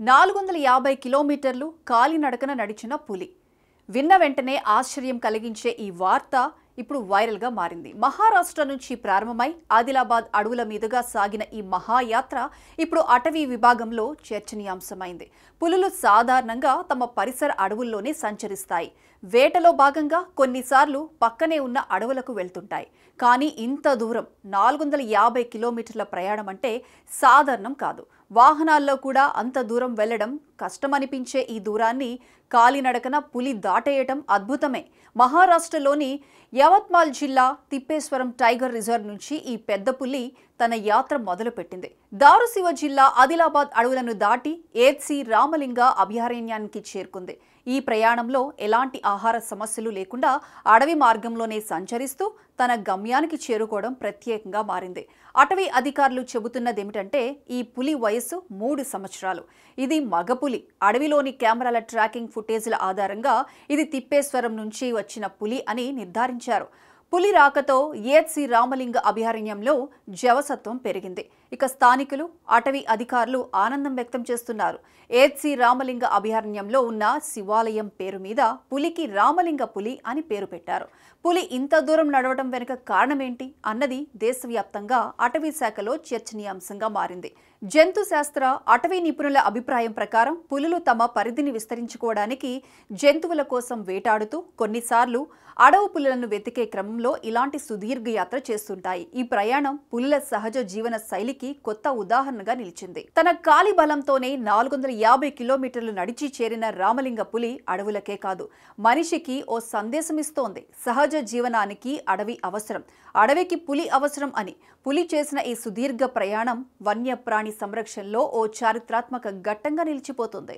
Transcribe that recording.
450 కిలోమీటర్లు కాలినడకన నడిచిన పులి. విన్న వెంటనే ఆశ్చర్యం కలిగించే ఈ వార్త ఇప్పుడు వైరల్గా మారింది. మహారాష్ట్ర నుంచి ప్రారంభమై ఆదిలాబాద్ అడవుల మీదుగా సాగిన ఈ మహాయాత్ర ఇప్పుడు అటవీ విభాగంలో చర్చనీయాంశమైంది. పులులు సాధారణంగా తమ పరిసర అడవుల్లోనే సంచరిస్తాయి. వేటలో భాగంగా కొన్నిసార్లు పక్కనే ఉన్న అడవులకు వెళ్తుంటాయి. కానీ ఇంత దూరం 450 కిలోమీటర్ల ప్రయాణం అంటే సాధారణం కాదు. వాహనాల్లో కూడా అంత దూరం వెళ్లడం కష్టమనిపించే ఈ దూరాన్ని కాలినడకన పులి దాటేయటం అద్భుతమే. మహారాష్ట్రలోని యవత్మాల్ జిల్లా తిప్పేశ్వరం టైగర్ రిజర్వ్ నుంచి ఈ పెద్ద పులి తన యాత్ర మొదలుపెట్టింది. దారుశివ జిల్లా ఆదిలాబాద్ అడవులను దాటి ఏడ్సి రామలింగ అభయారణ్యానికి చేరుకుంది. ఈ ప్రయాణంలో ఎలాంటి ఆహార సమస్యలు లేకుండా అడవి మార్గంలోనే సంచరిస్తూ తన గమ్యానికి చేరుకోవడం ప్రత్యేకంగా మారింది. అటవీ అధికారులు చెబుతున్నదేమిటంటే ఈ పులి వయస్సు 3 సంవత్సరాలు. ఇది మగపులి. అడవిలోని కెమెరాల ట్రాకింగ్ ఫుటేజ్ల ఆధారంగా ఇది తిప్పేశ్వరం నుంచి వచ్చిన పులి అని నిర్ధారించారు. పులి రాకతో ఏడ్సి రామలింగ అభయారణ్యంలో జవసత్వం పెరిగింది. ఇక స్థానికులు, అటవీ అధికారులు ఆనందం వ్యక్తం చేస్తున్నారు. ఏడ్సి రామలింగ అభయారణ్యంలో ఉన్న శివాలయం పేరు మీద పులికి రామలింగ పులి అని పేరు పెట్టారు. పులి ఇంత దూరం నడవడం వెనుక కారణమేంటి అన్నది దేశవ్యాప్తంగా అటవీ శాఖలో చర్చనీయాంశంగా మారింది. జంతు శాస్త్ర, అటవీ నిపుణుల అభిప్రాయం ప్రకారం పులులు తమ పరిధిని విస్తరించుకోవడానికి జంతువుల కోసం వేటాడుతూ కొన్నిసార్లు అడవు పులులను వెతికే క్రమంలో ఇలాంటి సుదీర్ఘ యాత్ర చేస్తుంటాయి. ఈ ప్రయాణం పులుల సహజ జీవన శైలికి కొత్త ఉదాహరణగా నిలిచింది. తన కాలి బలంతోనే 450 కిలోమీటర్లు నడిచి చేరిన రామలింగ పులి అడవులకే కాదు, మనిషికి ఓ సందేశమిస్తోంది. సహజ జీవనానికి అడవి అవసరం, అడవికి పులి అవసరం అని. పులి చేసిన ఈ సుదీర్ఘ ప్రయాణం వన్యప్రాణి సంరక్షణలో ఓ చారిత్రాత్మక ఘట్టంగా నిలిచిపోతుంది.